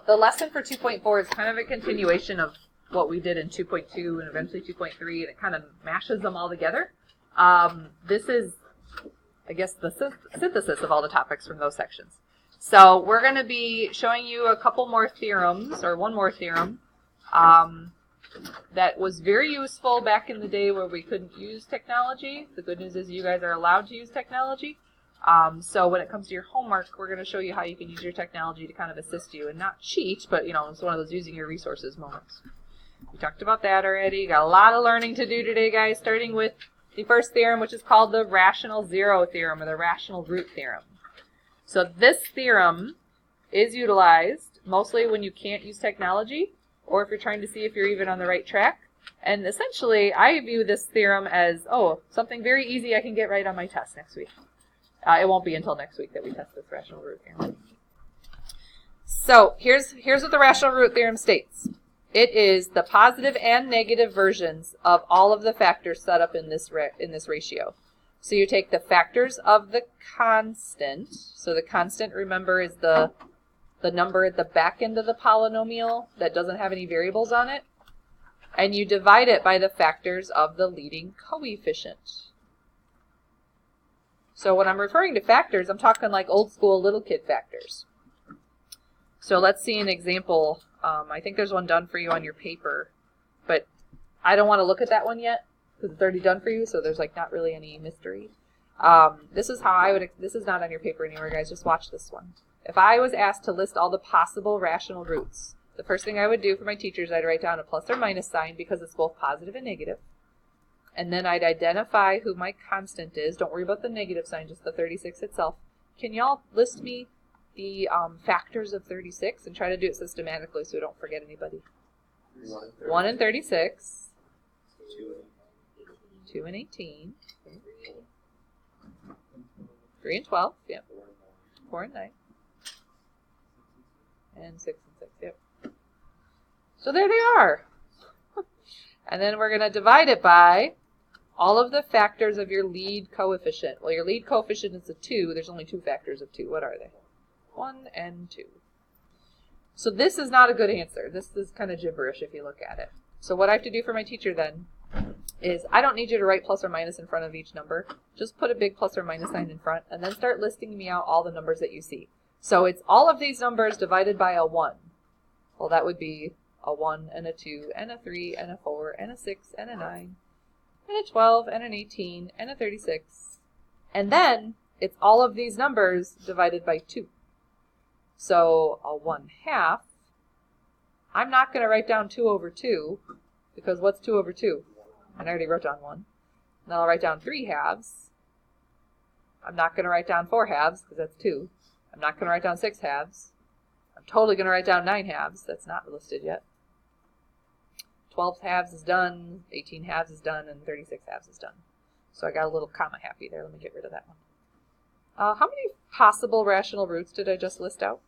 the lesson for 2.4 is kind of a continuation of what we did in 2.2 and eventually 2.3, and it kind of mashes them all together. This is, I guess, the synthesis of all the topics from those sections. So we're going to be showing you a couple more theorems, or one more theorem, that was very useful back in the day where we couldn't use technology. The good news is you guys are allowed to use technology. So when it comes to your homework, we're going to show you how you can use your technology to kind of assist you and not cheat, but, you know, it's one of those using your resources moments. We talked about that already. Got a lot of learning to do today, guys, starting with the first theorem, which is called the rational zero theorem, or the rational root theorem. So this theorem is utilized mostly when you can't use technology, or if you're trying to see if you're even on the right track. And essentially, I view this theorem as, oh, something very easy I can get right on my test next week. It won't be until next week that we test this rational root theorem. So here's what the rational root theorem states. It is the positive and negative versions of all of the factors set up in this ratio. So you take the factors of the constant. So the constant, remember, is the number at the back end of the polynomial that doesn't have any variables on it. And you divide it by the factors of the leading coefficient. So when I'm referring to factors, I'm talking like old school little kid factors. So let's see an example. I think there's one done for you on your paper, but I don't want to look at that one yet because it's already done for you, so there's like not really any mystery. This is how I would, this is not on your paper anywhere, guys, just watch this one. If I was asked to list all the possible rational roots, the first thing I would do for my teachers, I'd write down a plus or minus sign because it's both positive and negative. And then I'd identify who my constant is. Don't worry about the negative sign, just the 36 itself. Can y'all list me the factors of 36 and try to do it systematically so we don't forget anybody? 1 and 36. 2 and 18. 3 and 12. Yep. 4 and 9. And 6 and 6. Yep. So there they are. And then we're going to divide it by all of the factors of your lead coefficient. Well, your lead coefficient is a 2. There's only 2 factors of 2. What are they? 1 and 2. So this is not a good answer. This is kind of gibberish if you look at it. So what I have to do for my teacher then is I don't need you to write plus or minus in front of each number. Just put a big plus or minus sign in front and then start listing me out all the numbers that you see. So it's all of these numbers divided by a 1. Well, that would be a 1 and a 2 and a 3 and a 4 and a 6 and a 9 and a 12 and an 18 and a 36. And then it's all of these numbers divided by 2. So a 1/2, I'm not going to write down 2 over 2 because what's 2 over 2? And I already wrote down 1. Then I'll write down 3/2. I'm not going to write down 4/2 because that's 2. I'm not going to write down 6/2. I'm totally going to write down 9/2. That's not listed yet. 12/2 is done, 18/2 is done, and 36/2 is done. So I got a little comma happy there. Let me get rid of that one. How many possible rational roots did I just list out?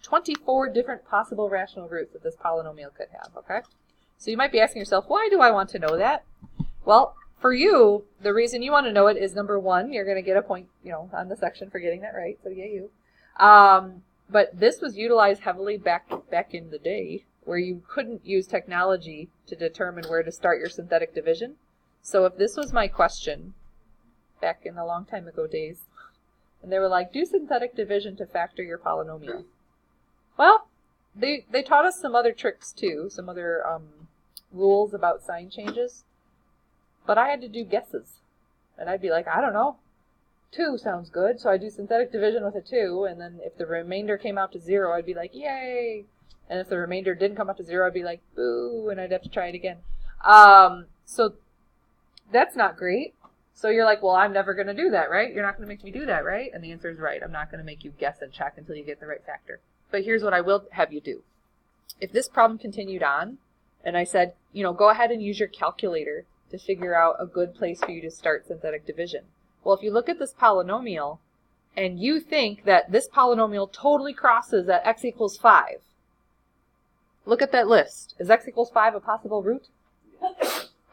24 different possible rational roots that this polynomial could have, okay? So you might be asking yourself, why do I want to know that? Well, for you, the reason you want to know it is, number one, you're going to get a point, you know, on the section for getting that right, so yeah, you. But this was utilized heavily back in the day where you couldn't use technology to determine where to start your synthetic division. So if this was my question back in a long time ago days, and they were like, do synthetic division to factor your polynomial. Well, they taught us some other tricks too, some other rules about sign changes, but I had to do guesses. And I'd be like, I don't know, 2 sounds good, so I do synthetic division with a 2, and then if the remainder came out to 0, I'd be like, yay! And if the remainder didn't come out to 0, I'd be like, boo, and I'd have to try it again. So that's not great. So you're like, well, I'm never going to do that, right? You're not going to make me do that, right? And the answer is right. I'm not going to make you guess and check until you get the right factor. But here's what I will have you do. If this problem continued on, and I said, you know, go ahead and use your calculator to figure out a good place for you to start synthetic division. Well, if you look at this polynomial, and you think that this polynomial totally crosses at x equals 5, look at that list. Is x equals 5 a possible root?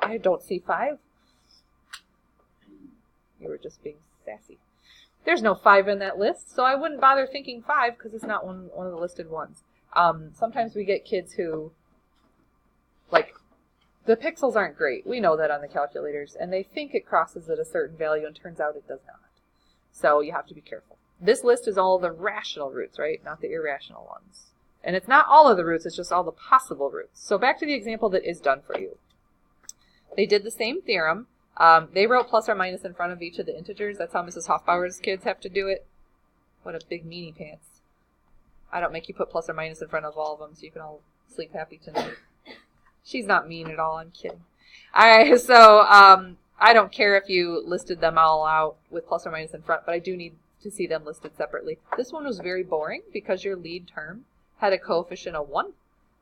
I don't see 5. You were just being sassy. There's no 5 in that list, so I wouldn't bother thinking 5 because it's not one of the listed ones. Sometimes we get kids who, like, the pixels aren't great. We know that on the calculators, and they think it crosses at a certain value, and turns out it does not. So you have to be careful. This list is all the rational roots, right? Not the irrational ones. And it's not all of the roots, it's just all the possible roots. So back to the example that is done for you. They did the same theorem. They wrote plus or minus in front of each of the integers. That's how Mrs. Hoffbauer's kids have to do it. What a big meanie pants. I don't make you put plus or minus in front of all of them so you can all sleep happy tonight. She's not mean at all, I'm kidding. Alright, so I don't care if you listed them all out with plus or minus in front, but I do need to see them listed separately. This one was very boring because your lead term had a coefficient of 1.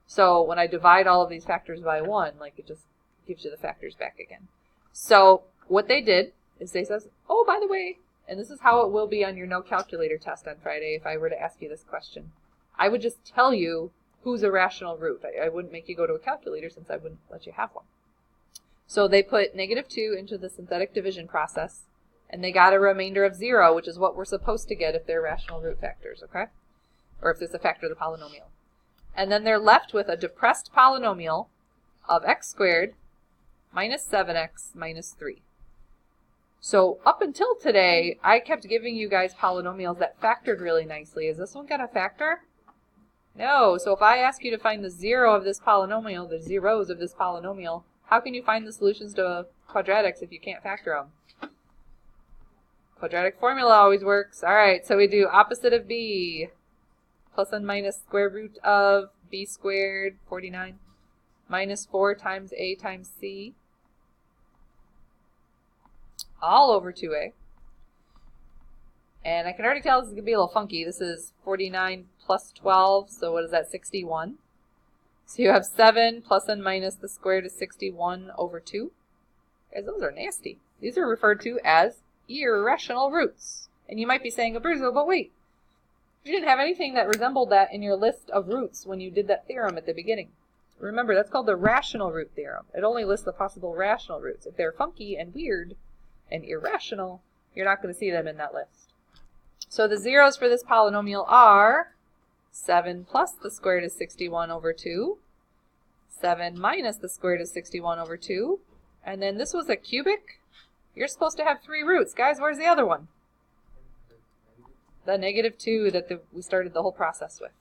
So when I divide all of these factors by 1, like, it just gives you the factors back again. So what they did is they says, oh, by the way, and this is how it will be on your no calculator test on Friday if I were to ask you this question. I would just tell you who's a rational root. I wouldn't make you go to a calculator since I wouldn't let you have one. So they put -2 into the synthetic division process, and they got a remainder of 0, which is what we're supposed to get if they're rational root factors, okay? Or if it's a factor of the polynomial. And then they're left with a depressed polynomial of x squared minus 7x minus 3. So up until today, I kept giving you guys polynomials that factored really nicely. Is this one got a factor? No. So if I ask you to find the 0 of this polynomial, the zeros of this polynomial, how can you find the solutions to quadratics if you can't factor them? Quadratic formula always works. All right, so we do opposite of b, plus and minus square root of b squared, 49, minus 4 times a times c, all over 2a. And I can already tell this is going to be a little funky. This is 49 plus 12, so what is that, 61? So you have 7 plus and minus the square root of 61 over 2. Guys, those are nasty. These are referred to as irrational roots. And you might be saying, Abruzzo, but wait. You didn't have anything that resembled that in your list of roots when you did that theorem at the beginning. Remember, that's called the rational root theorem. It only lists the possible rational roots. If they're funky and weird and irrational, you're not going to see them in that list. So the zeros for this polynomial are 7 plus the square root of 61 over 2, 7 minus the square root of 61 over 2, and then this was a cubic. You're supposed to have 3 roots. Guys, where's the other one? The -2 that we started the whole process with.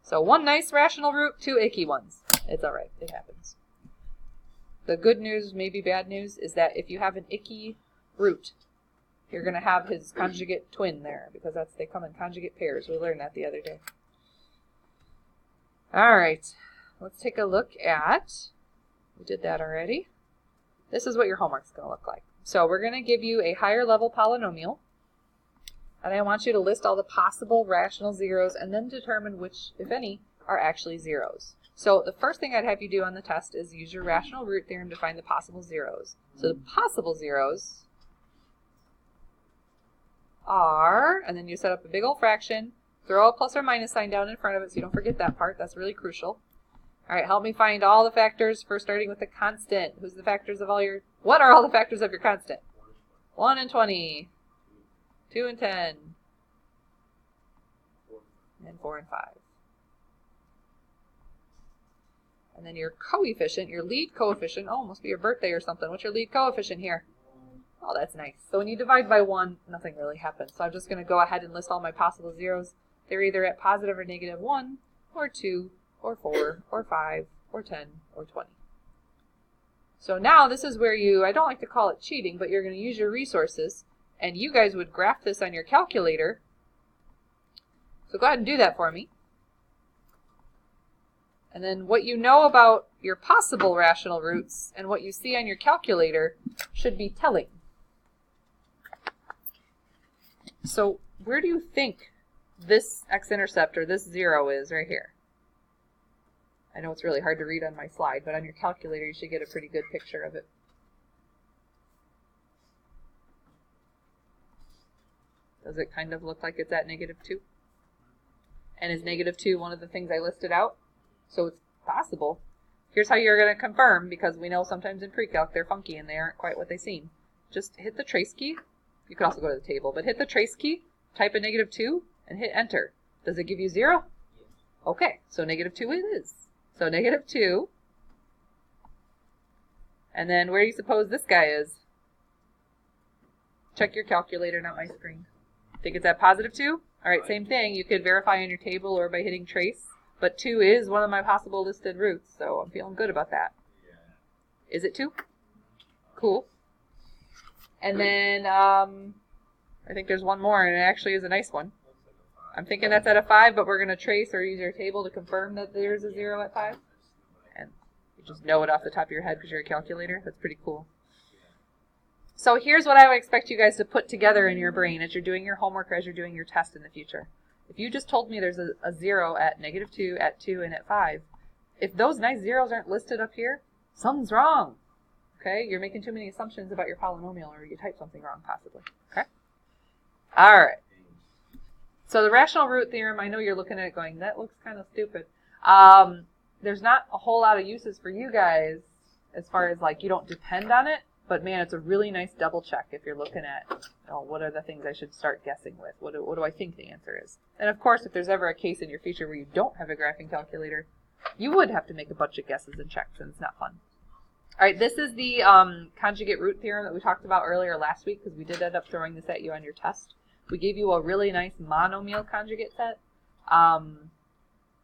So 1 nice rational root, 2 icky ones. It's all right. It happens. The good news, maybe bad news, is that if you have an icky root, you're going to have his conjugate twin there, because they come in conjugate pairs. We learned that the other day. All right. Let's take a look at, we did that already. This is what your homework's going to look like. So we're going to give you a higher level polynomial, and I want you to list all the possible rational zeros and then determine which, if any, are actually zeros. So the first thing I'd have you do on the test is use your rational root theorem to find the possible zeros. So the possible zeros are, and then you set up a big old fraction, throw a plus or minus sign down in front of it so you don't forget that part. That's really crucial. All right, help me find all the factors for starting with the constant. Who's the factors of all your, what are all the factors of your constant? 1 and 20, 2 and 10, and 4 and 5. And then your coefficient, your lead coefficient, oh, must be your birthday or something. What's your lead coefficient here? Oh, that's nice. So when you divide by 1, nothing really happens. So I'm just going to go ahead and list all my possible zeros. They're either at positive or negative 1, or 2, or 4, or 5, or 10, or 20. So now this is where you, I don't like to call it cheating, but you're going to use your resources, and you guys would graph this on your calculator. So go ahead and do that for me. And then what you know about your possible rational roots and what you see on your calculator should be telling. So where do you think this x-intercept or this 0 is right here? I know it's really hard to read on my slide, but on your calculator you should get a pretty good picture of it. Does it kind of look like it's at -2? And is -2 one of the things I listed out? So it's possible. Here's how you're going to confirm, because we know sometimes in PreCalc they're funky and they aren't quite what they seem. Just hit the trace key You could also go to the table, but hit the trace key, type in -2, and hit enter. Does it give you 0? Okay, so -2 it is. So -2. And then where do you suppose this guy is? Check your calculator, not my screen. Think it's at +2? All right, same thing. You could verify on your table or by hitting trace. But 2 is one of my possible listed roots, so I'm feeling good about that. Is it 2? Cool. And then I think there's one more, and it actually is a nice one. I'm thinking that's at a 5, but we're going to trace or use your table to confirm that there's a 0 at 5. And you just know it off the top of your head because you're a calculator. That's pretty cool. So here's what I would expect you guys to put together in your brain as you're doing your homework or as you're doing your test in the future. If you just told me there's a 0 at -2, at 2, and at 5, if those nice zeros aren't listed up here, something's wrong. Okay? You're making too many assumptions about your polynomial, or you typed something wrong, possibly. Okay? All right. So the rational root theorem, I know you're looking at it going, that looks kind of stupid. There's not a whole lot of uses for you guys as far as, like, you don't depend on it. But man, it's a really nice double check if you're looking at, oh, what are the things I should start guessing with? What do I think the answer is? And of course, if there's ever a case in your future where you don't have a graphing calculator, you would have to make a bunch of guesses and checks, and it's not fun. All right, this is the conjugate root theorem that we talked about earlier last week, because we did end up throwing this at you on your test. We gave you a really nice monomial conjugate set,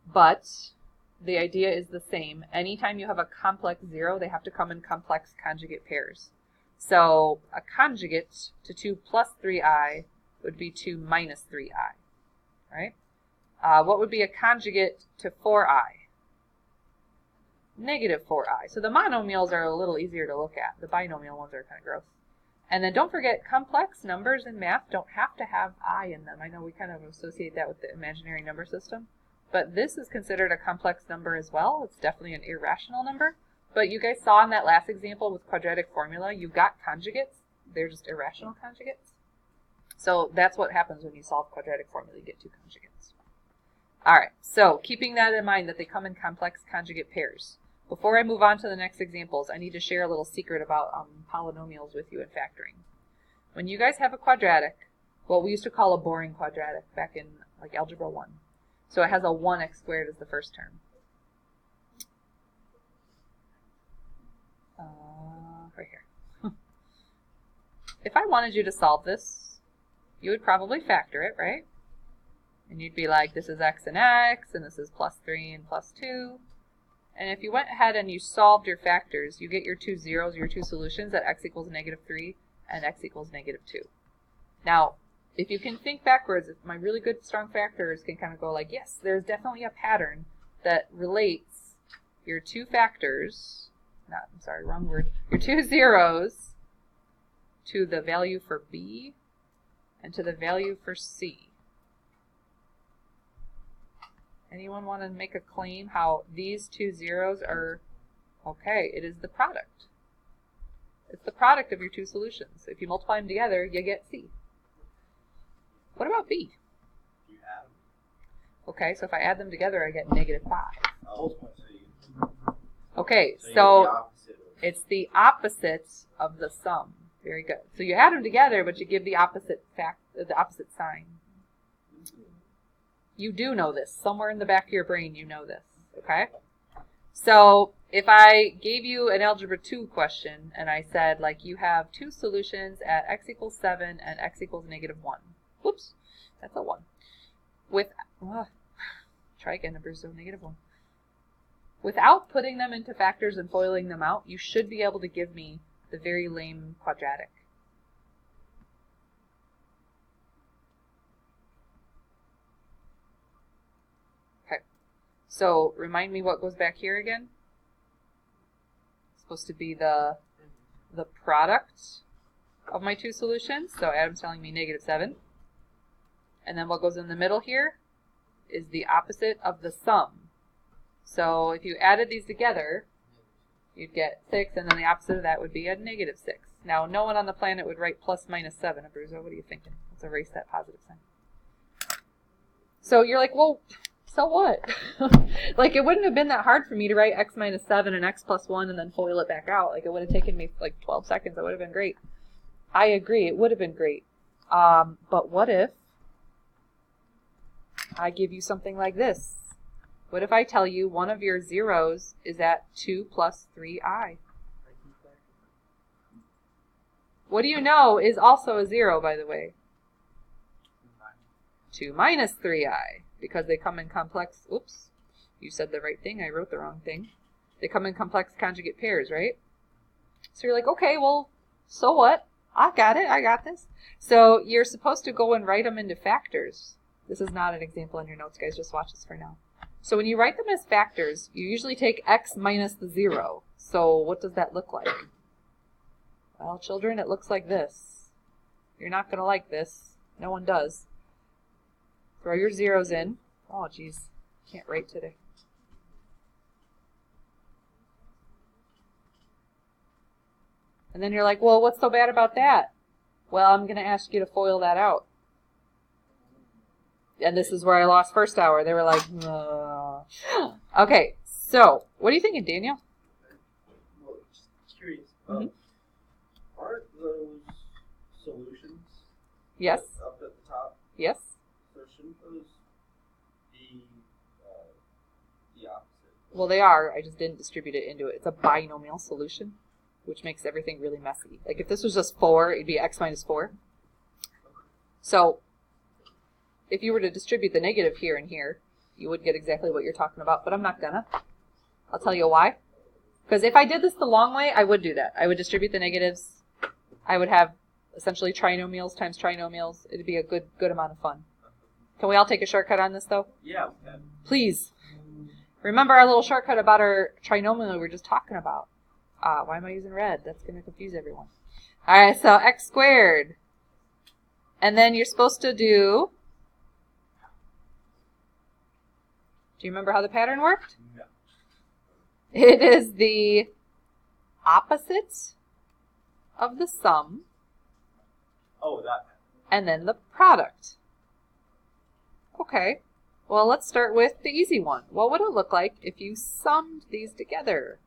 but the idea is the same. Anytime you have a complex 0, they have to come in complex conjugate pairs. So a conjugate to 2 plus 3i would be 2 minus 3i, right? What would be a conjugate to 4i? Negative 4i. So the monomials are a little easier to look at. The binomial ones are kind of gross. And then don't forget, complex numbers in math don't have to have I in them. I know we kind of associate that with the imaginary number system, but this is considered a complex number as well. It's definitely an irrational number. But you guys saw in that last example with quadratic formula, you got conjugates. They're just irrational conjugates. So that's what happens when you solve quadratic formula. You get 2 conjugates. All right, so keeping that in mind that they come in complex conjugate pairs. Before I move on to the next examples, I need to share a little secret about polynomials with you in factoring. When you guys have a quadratic, what we used to call a boring quadratic back in like algebra 1. So it has a 1x squared as the first term. Right here. If I wanted you to solve this, you would probably factor it, right? And you'd be like, this is x and x, and this is plus 3 and plus 2. And if you went ahead and you solved your factors, you get your 2 zeros, your 2 solutions at x equals -3 and x equals -2. Now, if you can think backwards, if my really good strong factors can kind of go like, yes, there's definitely a pattern that relates your 2 factors, wrong word, your 2 zeros to the value for b and to the value for c. Anyone want to make a claim how these 2 zeros are, okay, it is the product. It's the product of your 2 solutions. If you multiply them together, you get c. What about b? You add them. Okay, so if I add them together, I get -5. Okay, So so it's the opposite of the sum. Very good. So you add them together, but you give the opposite sign. You do know this. Somewhere in the back of your brain, you know this. Okay? So if I gave you an algebra 2 question, and I said, like, you have 2 solutions at x equals 7 and x equals -1. Whoops, that's a 1. Try again, numbers, so -1. Without putting them into factors and foiling them out, you should be able to give me the very lame quadratic. Okay, so remind me what goes back here again? It's supposed to be the product of my 2 solutions. So Adam's telling me -7. And then what goes in the middle here is the opposite of the sum. So if you added these together, you'd get 6, and then the opposite of that would be a -6. Now, no one on the planet would write plus -7, Abruzzo. What are you thinking? Let's erase that positive sign. So you're like, well, so what? Like, it wouldn't have been that hard for me to write x -7 and x plus 1 and then FOIL it back out. Like, it would have taken me like 12 seconds. That would have been great. I agree. It would have been great. But what if I give you something like this? What if I tell you one of your zeros is at 2 plus 3i? What do you know is also a 0, by the way? 2 minus 3i, because they come in complex, oops, you said the right thing, I wrote the wrong thing. They come in complex conjugate pairs, right? So you're like, okay, well, so what? I got it, I got this. So you're supposed to go and write them into factors. This is not an example in your notes, guys, just watch this for now. So when you write them as factors, you usually take x minus the 0. So what does that look like? Well, children, it looks like this. You're not going to like this. No one does. Throw your zeros in. Oh, geez. Can't write today. And then you're like, well, what's so bad about that? Well, I'm going to ask you to FOIL that out. And this is where I lost first hour. They were like, okay, so what are you thinking, Daniel? Well, just curious. Aren't those solutions? Yes. Up at the top? Yes. So shouldn't those be the opposite? Well, they are. I just didn't distribute it into it. It's a binomial solution, which makes everything really messy. Like if this was just 4, it'd be x minus 4. So if you were to distribute the negative here and here, you would get exactly what you're talking about, but I'm not gonna. I'll tell you why. Because if I did this the long way, I would do that. I would distribute the negatives. I would have essentially trinomials times trinomials. It'd be a good amount of fun. Can we all take a shortcut on this, though? Yeah, we can. Please. Remember our little shortcut about our trinomial we were just talking about. Why am I using red? That's going to confuse everyone. All right, so x squared. And then you're supposed to do... Do you remember how the pattern worked? No. It is the opposite of the sum. Oh, that. And then the product. Okay. Well, let's start with the easy one. What would it look like if you summed these together?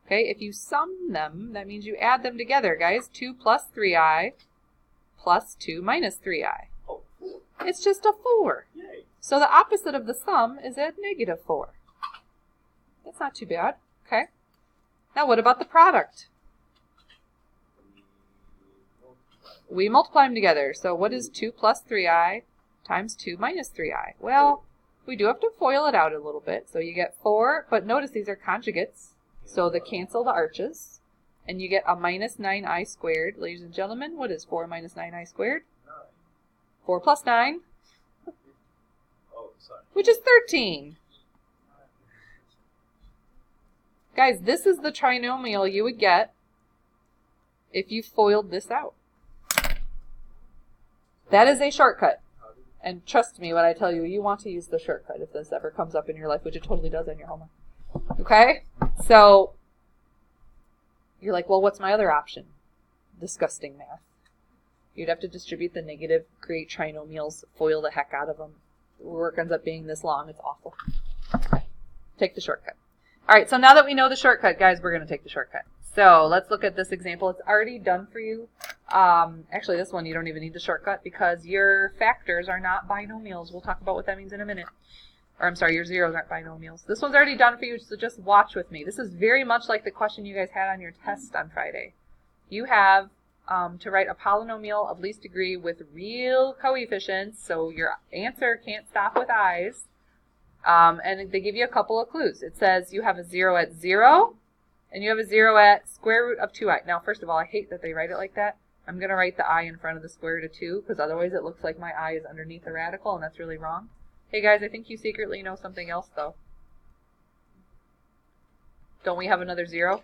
Okay, if you sum them, that means you add them together, guys. 2 plus 3i plus 2 minus 3i. Oh, 4. It's just a 4. Yay. So the opposite of the sum is a negative 4. That's not too bad. Okay. Now what about the product? We multiply them together. So what is 2 plus 3i times 2 minus 3i? Well, we do have to FOIL it out a little bit. So you get 4, but notice these are conjugates. So they cancel the arches. And you get a minus 9i squared. Ladies and gentlemen, what is 4 minus 9i squared? 9. 4 plus 9, Oh, sorry. which is 13. Guys, this is the trinomial you would get if you FOILed this out. That is a shortcut. And trust me when I tell you, you want to use the shortcut if this ever comes up in your life, which it totally does in your homework. Okay? So, you're like, well, what's my other option? Disgusting math. You'd have to distribute the negative, create trinomials, FOIL the heck out of them. The work ends up being this long. It's awful. Okay. Take the shortcut. All right, so now that we know the shortcut, guys, we're going to take the shortcut. So let's look at this example. It's already done for you. Actually, this one you don't even need the shortcut because your factors are not binomials. We'll talk about what that means in a minute. Or I'm sorry, your zeros aren't binomials. This one's already done for you, so just watch with me. This is very much like the question you guys had on your test on Friday. You have to write a polynomial of least degree with real coefficients, so your answer can't stop with i's. And they give you a couple of clues. It says you have a 0 at 0, and you have a 0 at square root of 2i. Now, first of all, I hate that they write it like that. I'm going to write the I in front of the square root of 2, because otherwise it looks like my I is underneath the radical, and that's really wrong. Hey guys, I think you secretly know something else, though. Don't we have another 0?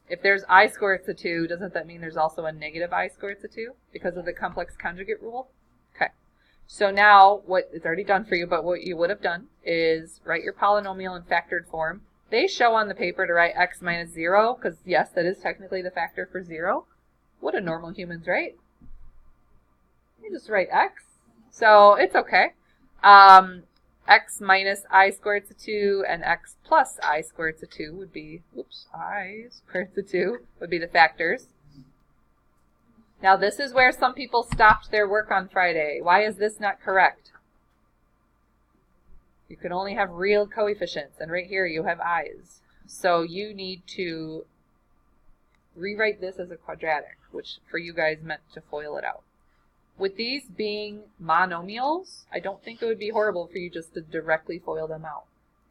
If there's I squared to 2, doesn't that mean there's also a negative I squared to 2? Because of the complex conjugate rule? Okay. So now, what it's already done for you, but what you would have done is write your polynomial in factored form. They show on the paper to write x minus 0, because yes, that is technically the factor for 0. What do normal humans write? You just write x. So it's okay. X minus I squared to 2 and x plus I squared to 2 would be, I squared to 2 would be the factors. Now this is where some people stopped their work on Friday. Why is this not correct? You can only have real coefficients, and right here you have i's. So you need to rewrite this as a quadratic, which for you guys meant to FOIL it out. With these being monomials, I don't think it would be horrible for you just to directly FOIL them out.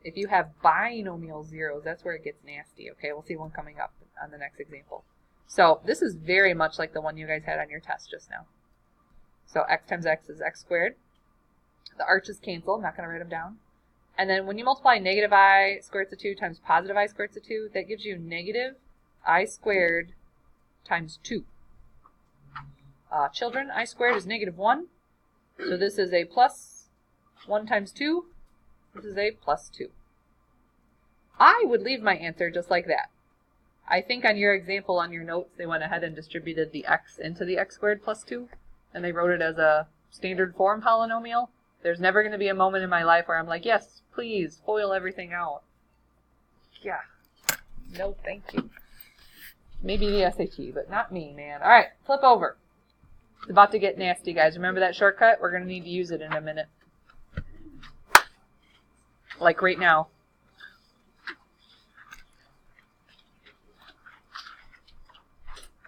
If you have binomial zeros, that's where it gets nasty. Okay, we'll see one coming up on the next example. So this is very much like the one you guys had on your test just now. So x times x is x squared. The arches cancel. I'm not going to write them down. And then when you multiply negative I squared to 2 times positive I squared to 2, that gives you negative I squared times 2. Children, I squared is negative 1. So this is a plus 1 times 2. This is a plus 2. I would leave my answer just like that. I think on your example on your notes, they went ahead and distributed the x into the x squared plus 2, and they wrote it as a standard form polynomial. There's never going to be a moment in my life where I'm like, yes, please, FOIL everything out. Yeah. No, thank you. Maybe the SAT, but not me, man. All right, flip over. It's about to get nasty, guys. Remember that shortcut? We're going to need to use it in a minute. Like right now.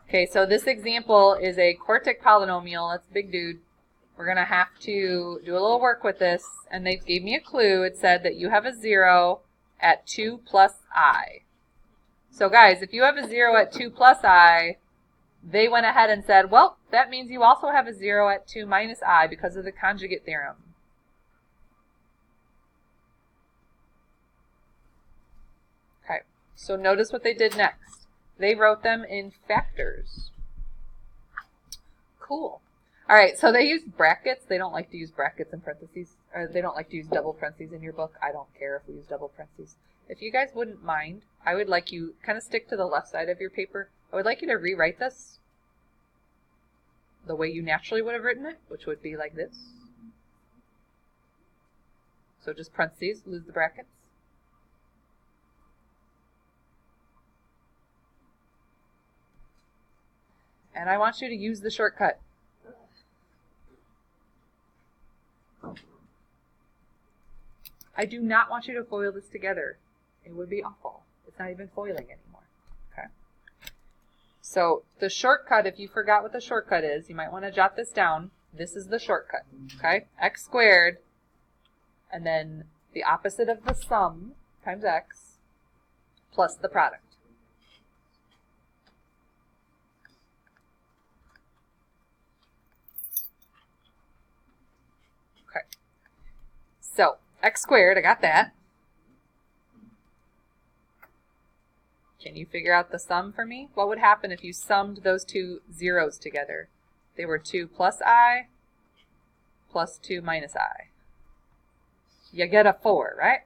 Okay, so this example is a quartic polynomial. That's a big dude. We're going to have to do a little work with this, and they gave me a clue. It said that you have a 0 at 2 plus I. So guys, if you have a 0 at 2 plus I, they went ahead and said, well, that means you also have a 0 at 2 minus I because of the conjugate theorem. Okay, so notice what they did next. They wrote them in factors. Cool. All right, so they used brackets. They don't like to use brackets and parentheses. Or they don't like to use double parentheses in your book. I don't care if we use double parentheses. If you guys wouldn't mind, I would like you kind of stick to the left side of your paper. I would like you to rewrite this the way you naturally would have written it, which would be like this. So just parentheses, lose the brackets. And I want you to use the shortcut. I do not want you to FOIL this together. It would be awful. It's not even FOILing anymore. Okay. So the shortcut, if you forgot what the shortcut is, you might want to jot this down. This is the shortcut. Okay? X squared, and then the opposite of the sum times x plus the product. Okay. So x squared, I got that. Can you figure out the sum for me? What would happen if you summed those two zeros together? They were 2 plus I plus 2 minus I. You get a 4, right?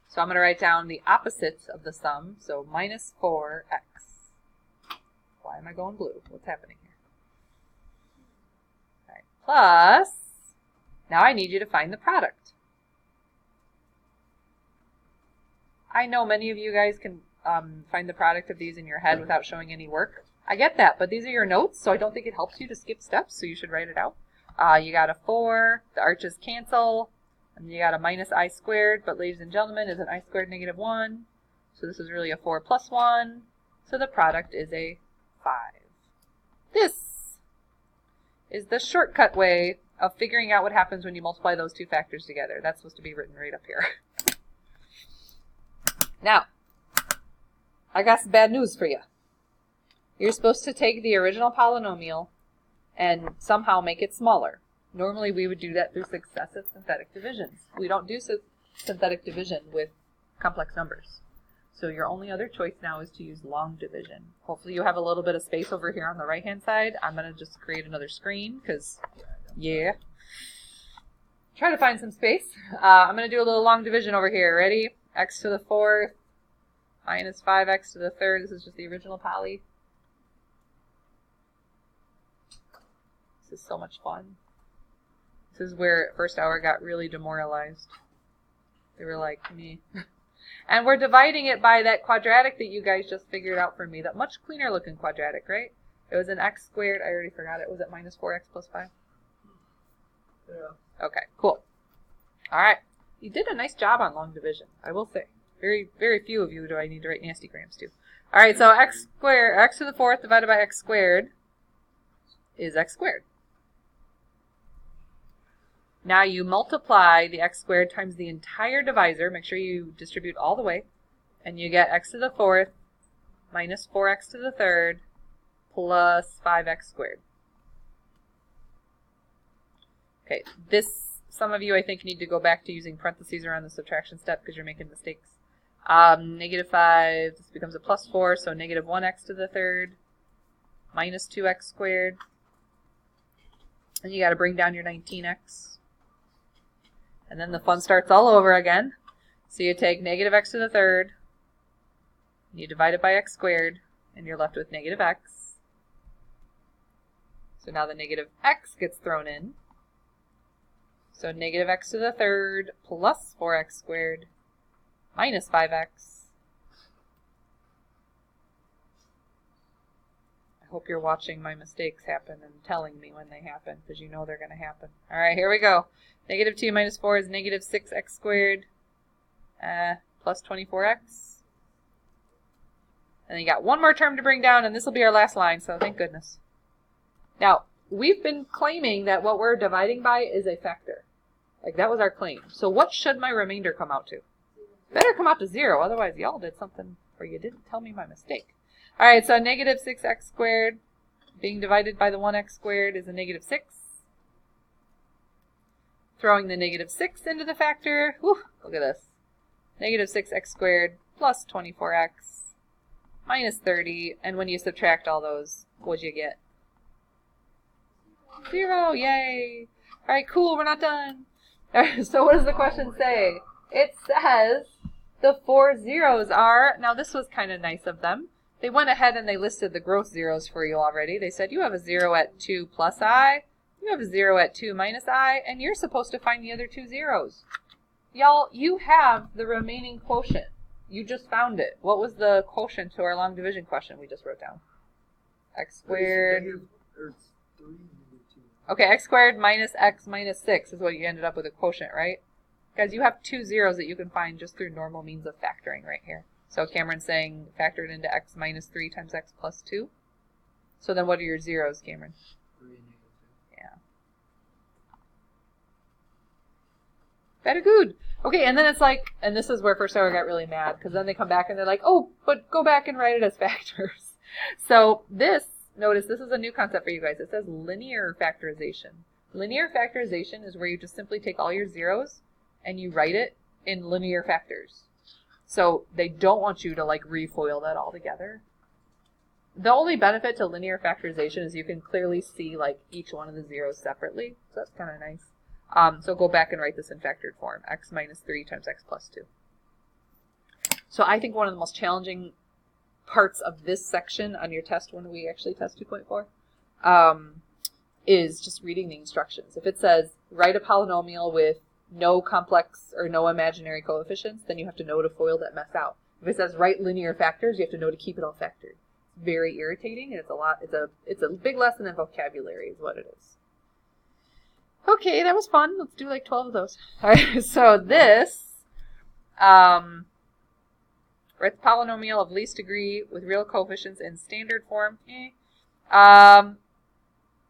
So I'm going to write down the opposites of the sum, so minus 4x. Why am I going blue? What's happening here? All right. Plus, now I need you to find the product. I know many of you guys can find the product of these in your head without showing any work. I get that, but these are your notes, so I don't think it helps you to skip steps, so you should write it out. You got a 4, the arches cancel, and you got a minus I squared, but ladies and gentlemen, isn't I squared negative 1? So this is really a 4 plus 1, so the product is a 5. This is the shortcut way of figuring out what happens when you multiply those two factors together. That's supposed to be written right up here. Now, I got some bad news for you. You're supposed to take the original polynomial and somehow make it smaller. Normally we would do that through successive synthetic divisions. We don't do synthetic division with complex numbers. So your only other choice now is to use long division. Hopefully you have a little bit of space over here on the right hand side. I'm going to just create another screen because, yeah. Try to find some space. I'm going to do a little long division over here. Ready? X to the 4th minus 5x to the 3rd. This is just the original poly. This is so much fun. This is where first hour got really demoralized. They were like, meh. And we're dividing it by that quadratic that you guys just figured out for me. That much cleaner looking quadratic, right? It was an x squared. I already forgot it. Was it minus 4x plus 5? Yeah. Okay, cool. All right. You did a nice job on long division, I will say. Very, very few of you do I need to write nasty grams to. All right, so x to the fourth divided by x squared is x squared. Now you multiply the x squared times the entire divisor. Make sure you distribute all the way. And you get x to the fourth minus 4x to the third plus 5x squared. Okay, this, some of you I think need to go back to using parentheses around the subtraction step because you're making mistakes. Negative 5, this becomes a plus 4, so negative 1x to the third minus 2x squared. And you got to bring down your 19x. And then the fun starts all over again. So you take negative x to the third, you divide it by x squared, and you're left with negative x. So now the negative x gets thrown in. So negative x to the third plus 4x squared minus 5x. I hope you're watching my mistakes happen and telling me when they happen, because you know they're going to happen. All right, here we go. Negative 2 minus 4 is negative 6x squared plus 24x. And then you got one more term to bring down, and this will be our last line, so thank goodness. Now, we've been claiming that what we're dividing by is a factor. Like, that was our claim. So what should my remainder come out to? Better come out to 0, otherwise y'all did something, or you didn't tell me my mistake. All right, so negative 6x squared being divided by the 1x squared is a negative 6. Throwing the negative 6 into the factor, whew, look at this. Negative 6x squared plus 24x minus 30, and when you subtract all those, what'd you get? 0, yay! All right, cool, we're not done. All right, so what does the question say? It says the 4 zeros are, now this was kind of nice of them. They went ahead and they listed the gross zeros for you already. They said you have a 0 at 2 plus I, you have a 0 at 2 minus I, and you're supposed to find the other two zeros. Y'all, you have the remaining quotient. You just found it. What was the quotient to our long division question we just wrote down? X squared. Okay, x squared minus x minus 6 is what you ended up with a quotient, right? Guys, you have two zeros that you can find just through normal means of factoring right here. So Cameron's saying factored into x minus 3 times x plus 2. So then what are your zeros, Cameron? 3 and negative 2. Yeah. Very good. Okay, and then it's like, and this is where first hour got really mad, because then they come back and they're like, oh, but go back and write it as factors. So this, notice this is a new concept for you guys. It says linear factorization. Linear factorization is where you just simply take all your zeros and you write it in linear factors. So they don't want you to like refoil that all together. The only benefit to linear factorization is you can clearly see like each one of the zeros separately. So that's kind of nice. So go back and write this in factored form. X minus 3 times x plus 2. So I think one of the most challenging parts of this section on your test when we actually test 2.4 is just reading the instructions. If it says write a polynomial with no complex or no imaginary coefficients, then you have to know to FOIL that mess out. If it says write linear factors, you have to know to keep it all factored. It's very irritating, and it's a big lesson in vocabulary is what it is. Okay, that was fun. Let's do like 12 of those. All right, so this, write the polynomial of least degree with real coefficients in standard form. That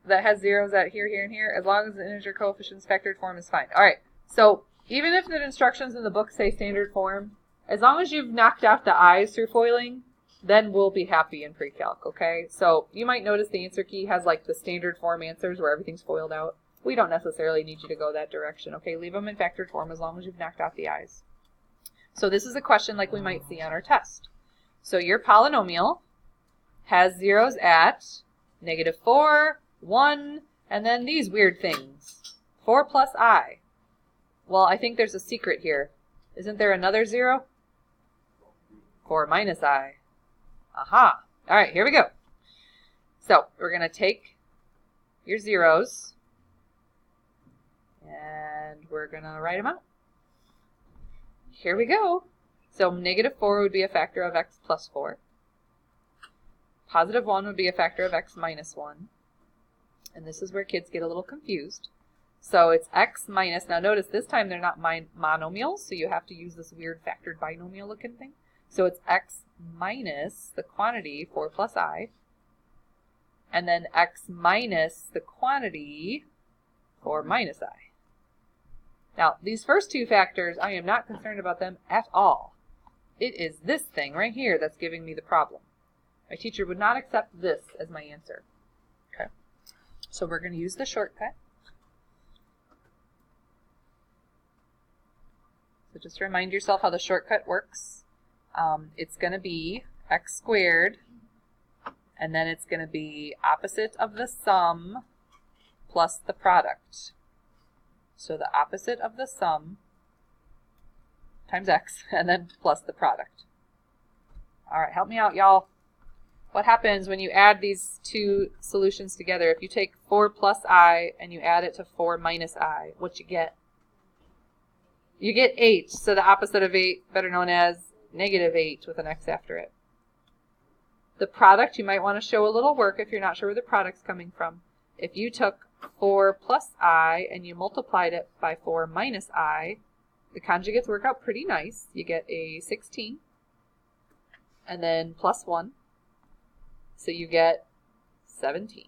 has zeros at here, here, and here. As long as the integer coefficients factored form is fine. All right, so even if the instructions in the book say standard form, as long as you've knocked out the i's through foiling, then we'll be happy in PreCalc, okay? So you might notice the answer key has like the standard form answers where everything's foiled out. We don't necessarily need you to go that direction, okay? Leave them in factored form as long as you've knocked out the i's. So this is a question like we might see on our test. So your polynomial has zeros at negative 4, 1, and then these weird things. 4 plus I. Well, I think there's a secret here. Isn't there another 0? 4 minus I. Aha. All right, here we go. So we're going to take your zeros, and we're going to write them out. Here we go. So negative 4 would be a factor of x plus 4. Positive 1 would be a factor of x minus 1. And this is where kids get a little confused. So it's x minus, now notice this time they're not monomials, so you have to use this weird factored binomial looking thing. So it's x minus the quantity 4 plus I, and then x minus the quantity 4 minus I. Now, these first two factors, I am not concerned about them at all. It is this thing right here that's giving me the problem. My teacher would not accept this as my answer. Okay, so we're going to use the shortcut. So just remind yourself how the shortcut works. It's going to be x squared, and then it's going to be opposite of the sum plus the product. So the opposite of the sum times x, and then plus the product. All right, help me out, y'all. What happens when you add these two solutions together? If you take 4 plus I and you add it to 4 minus I, what you get? You get 8, so the opposite of 8, better known as negative 8 with an x after it. The product, you might want to show a little work if you're not sure where the product's coming from. If you took 4 plus I and you multiplied it by 4 minus I, the conjugates work out pretty nice. You get a 16, and then plus 1, so you get 17.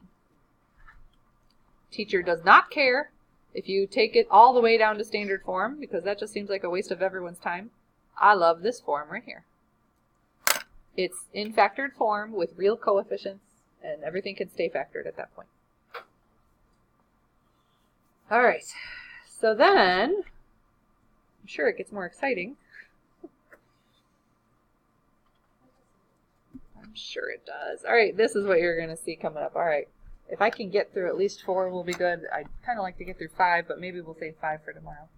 Teacher does not care if you take it all the way down to standard form, because that just seems like a waste of everyone's time. I love this form right here. It's in factored form with real coefficients, and everything can stay factored at that point. All right, so then, I'm sure it gets more exciting. I'm sure it does. All right, this is what you're going to see coming up. All right. If I can get through at least 4, will be good. I'd kind of like to get through 5, but maybe we'll save 5 for tomorrow.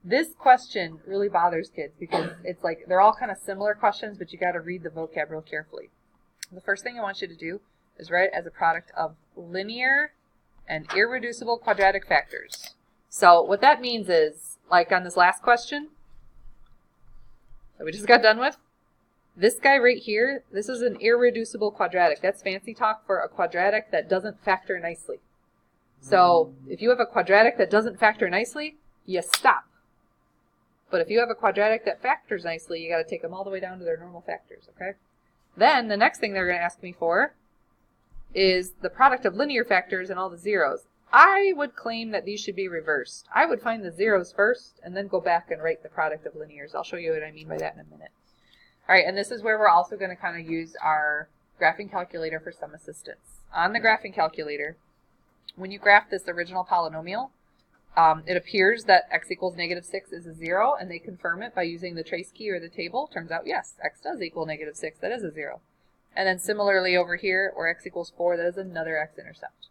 This question really bothers kids because it's like they're all kind of similar questions, but you got to read the vocab real carefully. The first thing I want you to do is write it as a product of linear and irreducible quadratic factors. So what that means is, like on this last question that we just got done with, this guy right here, this is an irreducible quadratic. That's fancy talk for a quadratic that doesn't factor nicely. So if you have a quadratic that doesn't factor nicely, you stop. But if you have a quadratic that factors nicely, you got to take them all the way down to their normal factors, okay? Then the next thing they're going to ask me for is the product of linear factors and all the zeros. I would claim that these should be reversed. I would find the zeros first and then go back and write the product of linears. I'll show you what I mean by that in a minute. All right, and this is where we're also going to kind of use our graphing calculator for some assistance. On the graphing calculator, when you graph this original polynomial, it appears that x equals negative 6 is a 0, and they confirm it by using the trace key or the table. Turns out, yes, x does equal negative 6. That is a 0. And then similarly over here, where x equals 4, that is another x-intercept.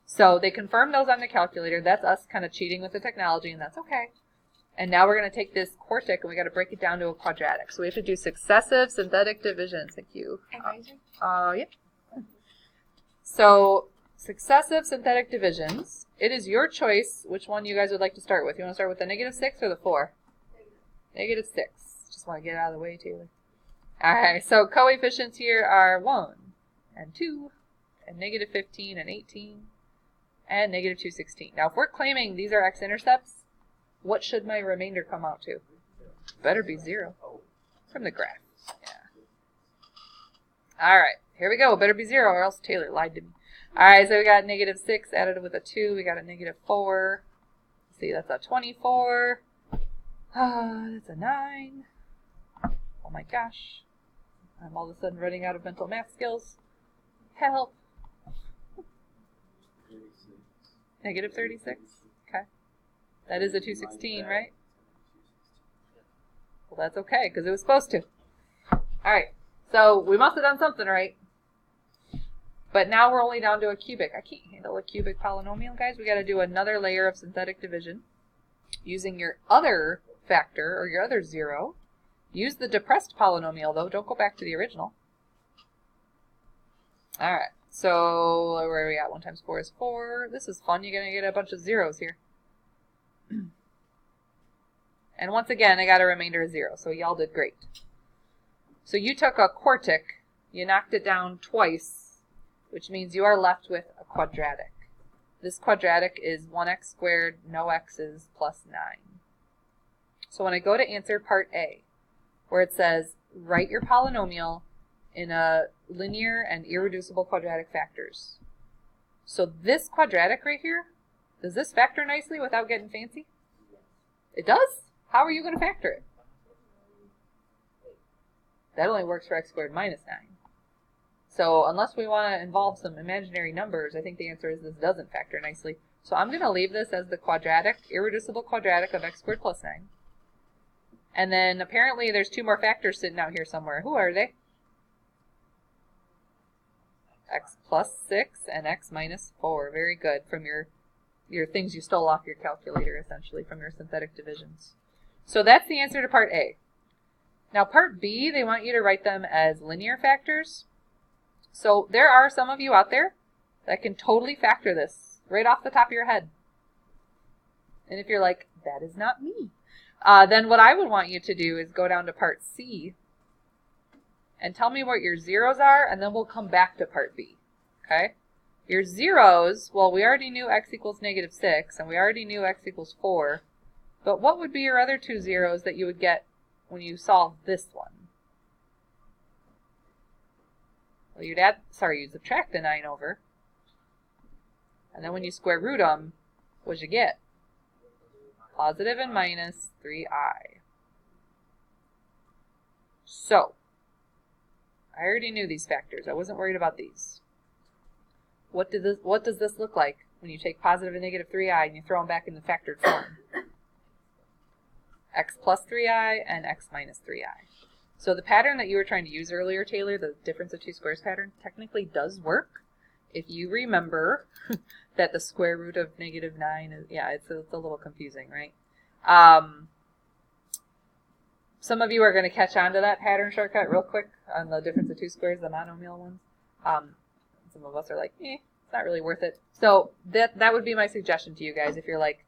So they confirm those on the calculator. That's us kind of cheating with the technology, and that's okay. And now we're going to take this quartic, and we got to break it down to a quadratic. So we have to do successive synthetic divisions. Thank you. Yep. So successive synthetic divisions. It is your choice which one you guys would like to start with. You want to start with the negative 6 or the 4? Negative 6. Just want to get it out of the way, Taylor. All right. So coefficients here are 1 and 2 and negative 15 and 18 and negative 216. Now, if we're claiming these are x-intercepts, what should my remainder come out to? Better be 0 from the graph. Yeah. All right, here we go. Better be 0 or else Taylor lied to me. All right, so we got negative 6 added with a 2. We got a negative 4. Let's see, that's a 24. That's a 9. Oh my gosh. I'm all of a sudden running out of mental math skills. Help. 36. Negative 36. Okay. That is a 216, right? Well, that's okay, because it was supposed to. All right, so we must have done something right. But now we're only down to a cubic. I can't handle a cubic polynomial, guys. We got to do another layer of synthetic division using your other factor, or your other 0. Use the depressed polynomial, though. Don't go back to the original. All right, so where are we at? 1 times 4 is 4. This is fun. You're going to get a bunch of zeros here. And once again, I got a remainder of 0, so y'all did great. So you took a quartic You knocked it down twice, which means you are left with a quadratic. This quadratic is 1x squared, no x's, plus 9. So when I go to answer part A, where it says, write your polynomial in a linear and irreducible quadratic factors. So this quadratic right here, does this factor nicely without getting fancy? It does? How are you going to factor it? That only works for x squared minus 9. So unless we want to involve some imaginary numbers, I think the answer is this doesn't factor nicely. So I'm going to leave this as the quadratic, irreducible quadratic of x squared plus 9. And then apparently there's two more factors sitting out here somewhere. Who are they? X plus 6 and x minus 4. Very good. From your things you stole off your calculator, essentially, from your synthetic divisions. So that's the answer to part A. Now part B, they want you to write them as linear factors. So there are some of you out there that can totally factor this right off the top of your head. And if you're like, that is not me, then what I would want you to do is go down to part C and tell me what your zeros are, and then we'll come back to part B. Okay? Your zeros, well, we already knew x equals negative 6, and we already knew x equals 4. But what would be your other two zeros that you would get when you solve this one? Well, you'd subtract the 9 over. And then when you square root them, what'd you get? Positive and minus 3i. So, I already knew these factors. I wasn't worried about these. What does this look like when you take positive and negative 3i and you throw them back in the factored form? X plus 3i and x minus 3i. So the pattern that you were trying to use earlier, Taylor, the difference of two squares pattern, technically does work if you remember that the square root of negative 9 is, yeah, it's a little confusing, right? Some of you are going to catch on to that pattern shortcut real quick on the difference of two squares, the monomial ones. Some of us are like, it's not really worth it. So that would be my suggestion to you guys. If you're like,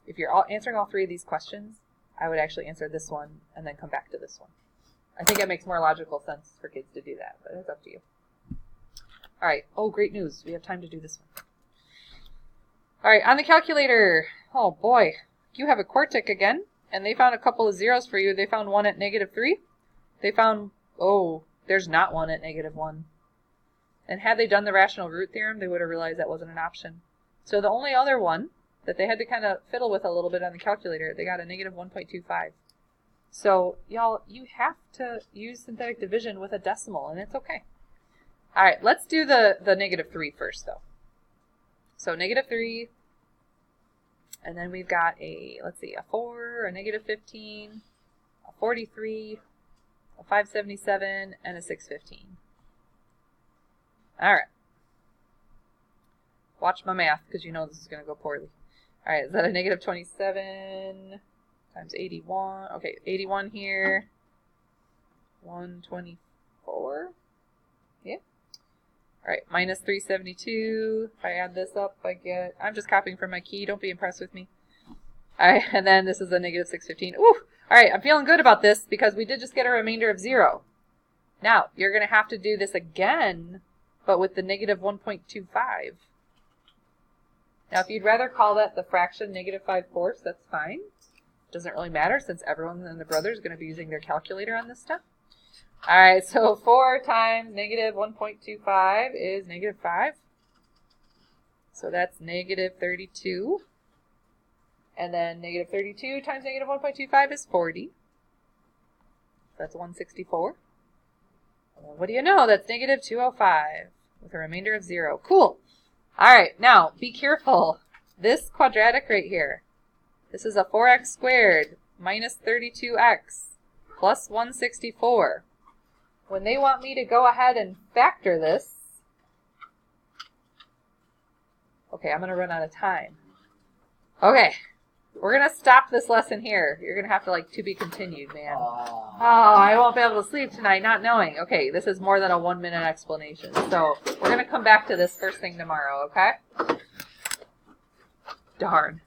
if you're answering all three of these questions, I would actually answer this one and then come back to this one. I think it makes more logical sense for kids to do that, but it's up to you. All right. Oh, great news. We have time to do this one. All right, on the calculator. Oh, boy. You have a Quartic again, and they found a couple of zeros for you. They found one at negative 3. They found, oh, there's not one at negative 1. And had they done the rational root theorem, they would have realized that wasn't an option. So the only other one that they had to kind of fiddle with a little bit on the calculator, they got a negative 1.25. So, y'all, you have to use synthetic division with a decimal, and it's okay. All right, let's do the negative 3 first, though. So negative 3, and then we've got a, let's see, a 4, a negative 15, a 43, a 577, and a 615. All right. Watch my math, because you know this is going to go poorly. All right, is that a negative 27 times 81? Okay, 81 here. 124. Yeah. All right, minus 372. If I add this up, I get... I'm just copying from my key. Don't be impressed with me. All right, and then this is a negative 615. Ooh! All right, I'm feeling good about this because we did just get a remainder of 0. Now, you're going to have to do this again, but with the negative 1.25. Now, if you'd rather call that the fraction negative 5/4, that's fine. Doesn't really matter since everyone and the brother is going to be using their calculator on this stuff. All right, so 4 times negative 1.25 is negative 5. So that's negative 32. And then negative 32 times negative 1.25 is 40. That's 164. And what do you know? That's negative 205 with a remainder of 0. Cool. All right, now be careful. This quadratic right here, this is a 4x squared minus 32x plus 164. When they want me to go ahead and factor this, okay, I'm going to run out of time. Okay, we're going to stop this lesson here. You're going to have to, like, to be continued, man. Oh, I won't be able to sleep tonight not knowing. Okay, this is more than a 1-minute explanation. So we're going to come back to this first thing tomorrow, okay? Darn.